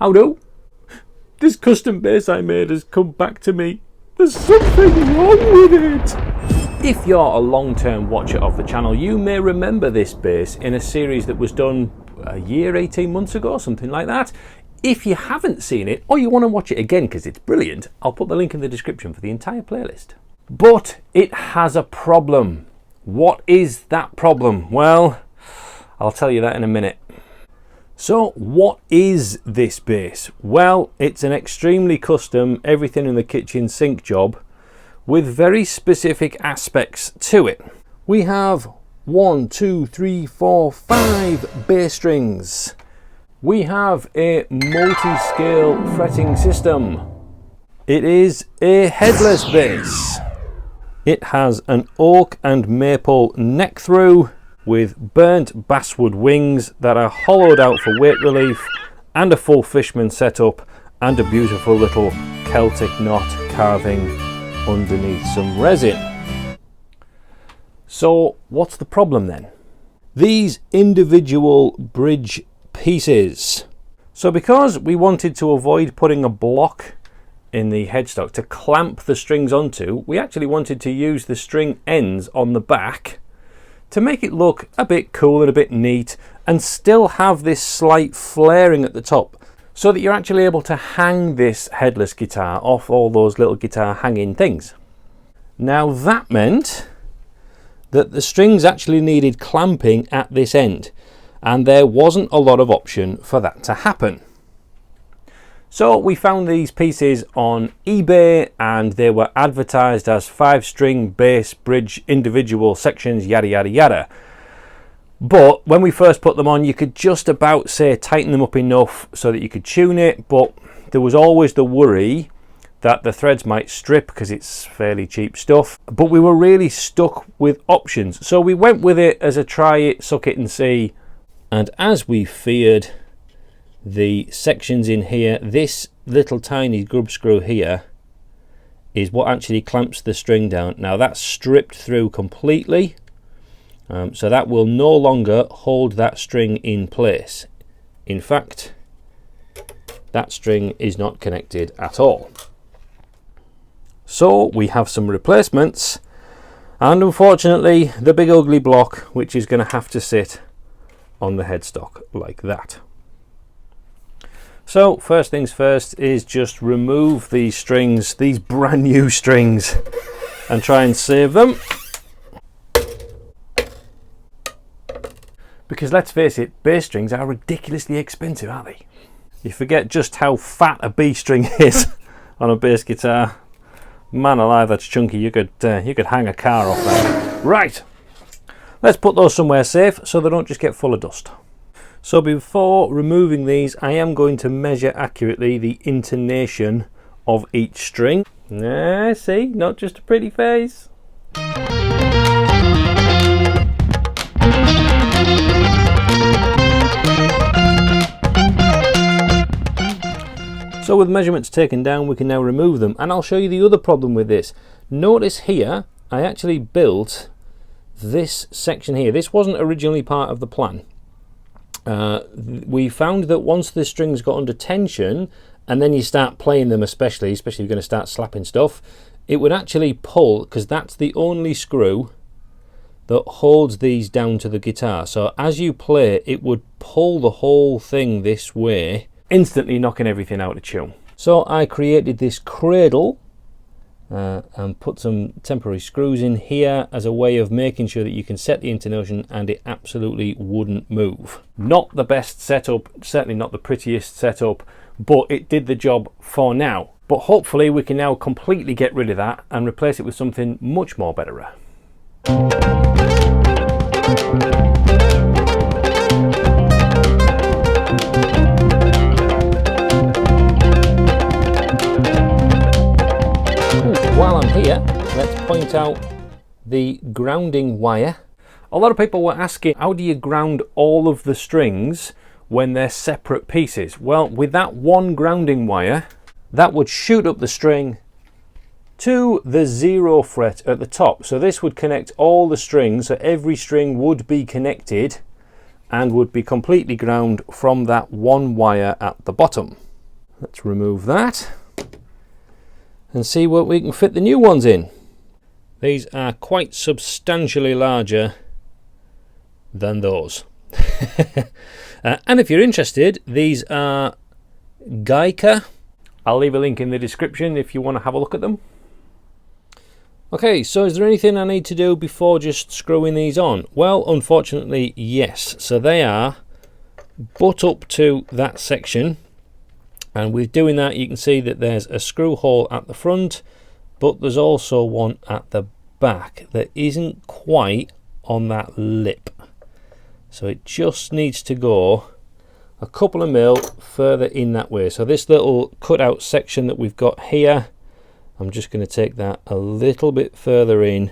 How do? This custom bass I made has come back to me. There's something wrong with it. If you're a long-term watcher of the channel, you may remember this bass in a series that was done a year, 18 months ago, something like that. If you haven't seen it, or you want to watch it again because it's brilliant, I'll put the link in the description for the entire playlist. But it has a problem. What is that problem? Well, I'll tell you that in a minute. So what is this bass? Well, it's an extremely custom, everything in the kitchen sink job with very specific aspects to it. We have 1, 2, 3, 4, 5 bass strings. We have a multi-scale fretting system. It is a headless bass. It has an oak and maple neck through with burnt basswood wings that are hollowed out for weight relief, and a full Fishman setup, and a beautiful little Celtic knot carving underneath some resin. So what's the problem then? These individual bridge pieces. So because we wanted to avoid putting a block in the headstock to clamp the strings onto, we actually wanted to use the string ends on the back to make it look a bit cool and a bit neat, and still have this slight flaring at the top, so that you're actually able to hang this headless guitar off all those little guitar hanging things. Now that meant that the strings actually needed clamping at this end, and there wasn't a lot of option for that to happen. So we found these pieces on eBay, and they were advertised as 5-string bass bridge individual sections, yada yada yada. But when we first put them on, you could just about say tighten them up enough so that you could tune it, but there was always the worry that the threads might strip because it's fairly cheap stuff. But we were really stuck with options, so we went with it as a try it, suck it and see. And as we feared, the sections in here, this little tiny grub screw here is what actually clamps the string down. Now that's stripped through completely, so that will no longer hold that string in place. In fact, that string is not connected at all. So we have some replacements, and unfortunately the big ugly block, which is going to have to sit on the headstock like that. So first things first is just remove these strings, these brand new strings, and try and save them. Because let's face it, bass strings are ridiculously expensive, aren't they? You forget just how fat a B string is on a bass guitar. Man alive, that's chunky. You could hang a car off that. Right, let's put those somewhere safe so they don't just get full of dust. So before removing these, I am going to measure accurately the intonation of each string. See, not just a pretty face. So with measurements taken down, we can now remove them, and I'll show you the other problem with this. Notice here, I actually built this section here. This wasn't originally part of the plan. We found that once the strings got under tension, and then you start playing them, especially if you're going to start slapping stuff, it would actually pull, because that's the only screw that holds these down to the guitar. So as you play, it would pull the whole thing this way, instantly knocking everything out of tune. So I created this cradle and put some temporary screws in here as a way of making sure that you can set the intonation and it absolutely wouldn't move. Not the best setup, certainly not the prettiest setup, but it did the job for now. But hopefully we can now completely get rid of that and replace it with something much more better. While I'm here, let's point out the grounding wire. A lot of people were asking, how do you ground all of the strings when they're separate pieces? Well, with that one grounding wire, that would shoot up the string to the 0 fret at the top. So this would connect all the strings, so every string would be connected and would be completely ground from that one wire at the bottom. Let's remove that and see what we can fit the new ones in. These are quite substantially larger than those. And if you're interested, these are Geica. I'll leave a link in the description if you want to have a look at them. Okay, so is there anything I need to do before just screwing these on? Well, unfortunately, yes. So they are butt up to that section, and with doing that you can see that there's a screw hole at the front, but there's also one at the back that isn't quite on that lip. So it just needs to go a couple of mil further in that way. So this little cutout section that we've got here, I'm just going to take that a little bit further in.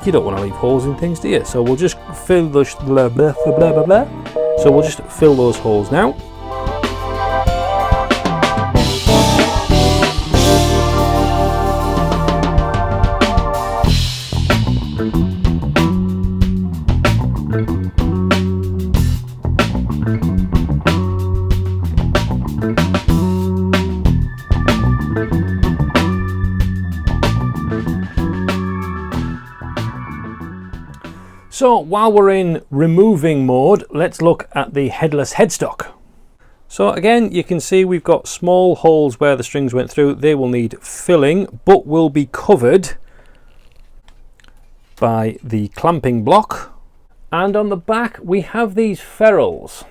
You don't want to leave holes in things, do you? So we'll just fill the blah, blah, blah, blah, blah. So we'll just fill those holes now. So while we're in removing mode, let's look at the headless headstock. So again, you can see we've got small holes where the strings went through. They will need filling, but will be covered by the clamping block. And on the back, we have these ferrules.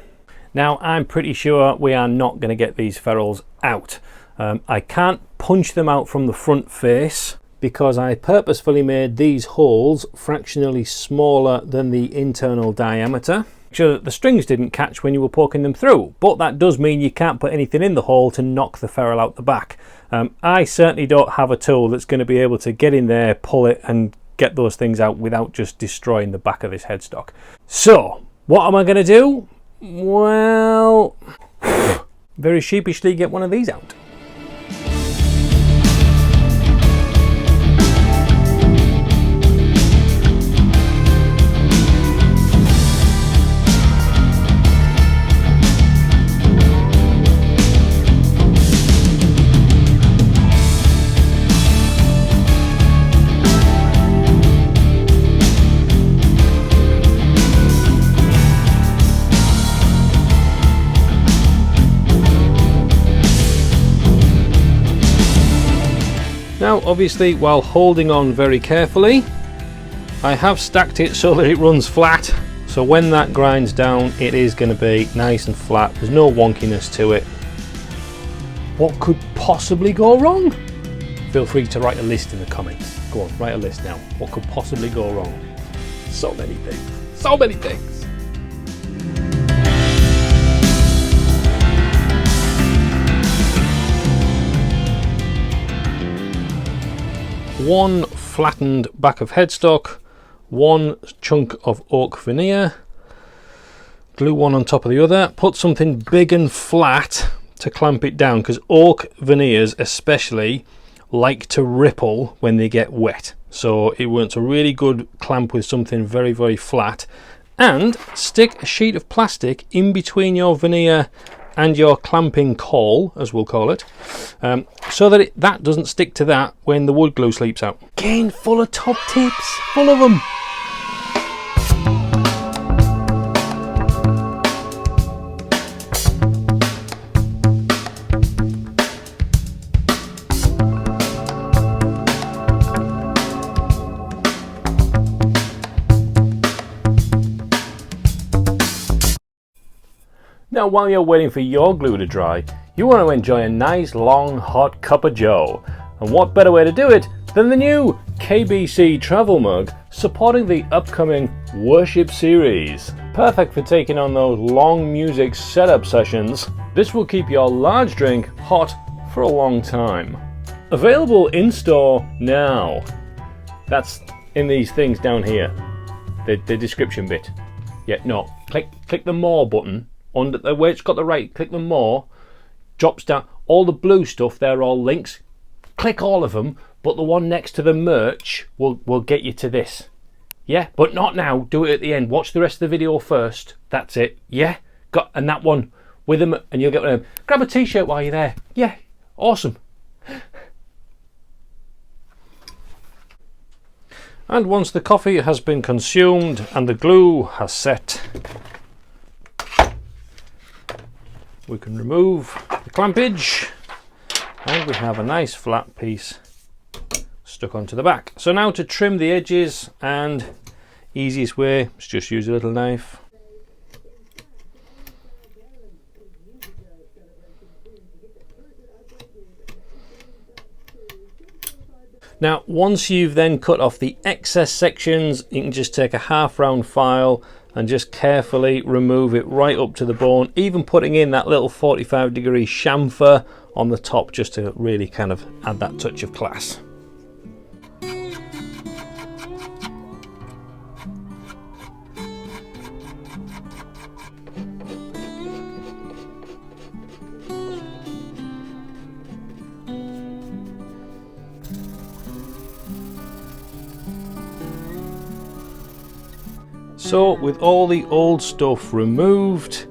Now, I'm pretty sure we are not going to get these ferrules out. I can't punch them out from the front face, because I purposefully made these holes fractionally smaller than the internal diameter, so that the strings didn't catch when you were poking them through. But that does mean you can't put anything in the hole to knock the ferrule out the back. I certainly don't have a tool that's going to be able to get in there, pull it and get those things out without just destroying the back of this headstock. So what am I going to do? Well, very sheepishly get one of these out. Now, obviously, while holding on very carefully, I have stacked it so that it runs flat. So when that grinds down, it is going to be nice and flat. There's no wonkiness to it. What could possibly go wrong? Feel free to write a list in the comments. Go on, write a list now. What could possibly go wrong? So many things. So many things. One flattened back of headstock, one chunk of oak veneer, glue one on top of the other, put something big and flat to clamp it down, because oak veneers especially like to ripple when they get wet. So it wants a really good clamp with something very, very flat, and stick a sheet of plastic in between your veneer and your clamping caul, as we'll call it, so that that doesn't stick to that when the wood glue sleeps out. Again, full of top tips, full of them. Now, Now while you're waiting for your glue to dry, you want to enjoy a nice long hot cup of joe. And what better way to do it than the new KBC travel mug supporting the upcoming worship series. Perfect for taking on those long music setup sessions. This will keep your large drink hot for a long time. Available in store now. That's in these things down here, the description bit. Yeah, no, click the more button under the where it's got the right. Click the more, drops down. All the blue stuff, they're all links. Click all of them, but the one next to the merch will get you to this. Yeah, but not now. Do it at the end. Watch the rest of the video first. That's it. Yeah, and that one with them, and you'll get one of them. Grab a t-shirt while you're there. Yeah, awesome. And once the coffee has been consumed and the glue has set, we can remove the clampage and we have a nice flat piece stuck onto the back. So now to trim the edges, and easiest way is just use a little knife. Now once you've then cut off the excess sections, you can just take a half round file and just carefully remove it right up to the bone, even putting in that little 45-degree chamfer on the top just to really kind of add that touch of class. So with all the old stuff removed,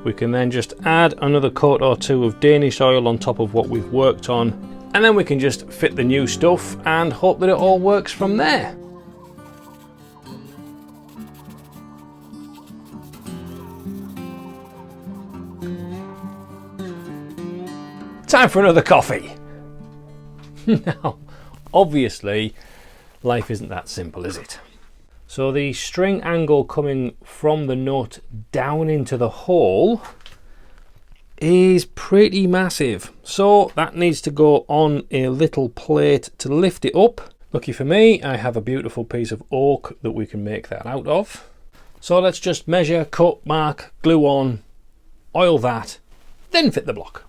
we can then just add another coat or two of Danish oil on top of what we've worked on, and then we can just fit the new stuff and hope that it all works from there. Time for another coffee. Now, obviously, life isn't that simple, is it? So the string angle coming from the nut down into the hole is pretty massive. So that needs to go on a little plate to lift it up. Lucky for me, I have a beautiful piece of oak that we can make that out of. So let's just measure, cut, mark, glue on, oil that, then fit the block.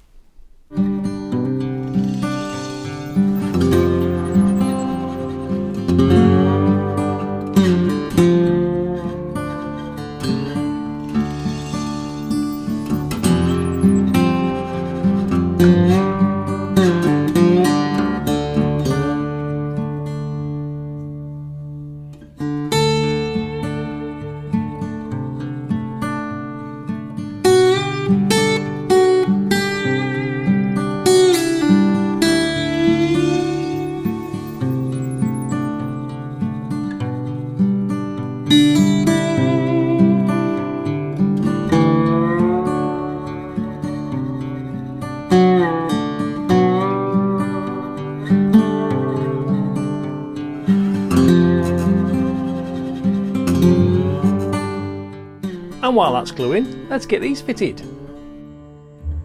And while that's gluing, let's get these fitted.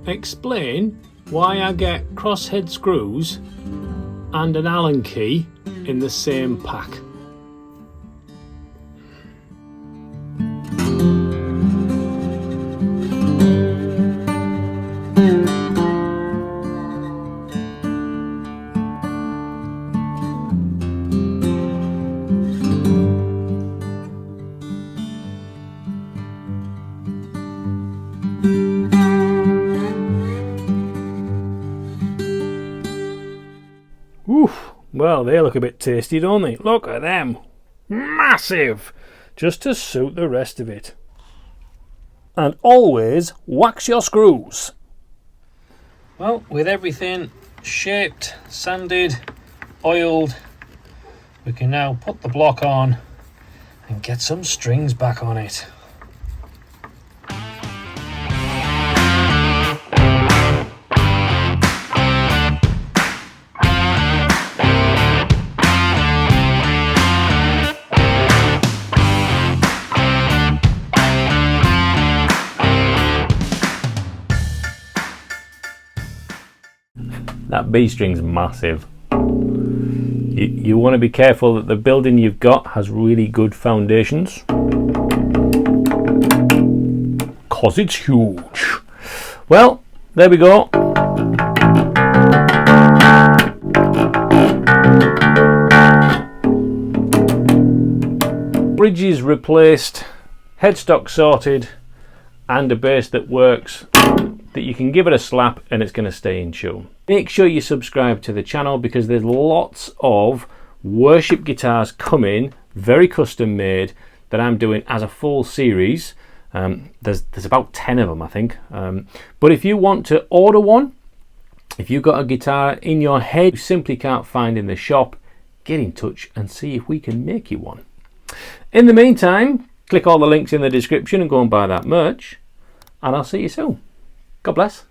Explain why I get crosshead screws and an Allen key in the same pack. Oof, well, they look a bit tasty, don't they? Look at them. Massive! Just to suit the rest of it. And always wax your screws. Well, with everything shaped, sanded, oiled, we can now put the block on and get some strings back on it. That B string's massive. You want to be careful that the building you've got has really good foundations, cause it's huge. Well, there we go. Bridges replaced, headstock sorted, and a bass that works, that you can give it a slap and it's going to stay in tune. Make sure you subscribe to the channel because there's lots of worship guitars coming, very custom made, that I'm doing as a full series. There's about 10 of them, I think. But if you want to order one, if you've got a guitar in your head you simply can't find in the shop, get in touch and see if we can make you one. In the meantime, click all the links in the description and go and buy that merch, and I'll see you soon. God bless.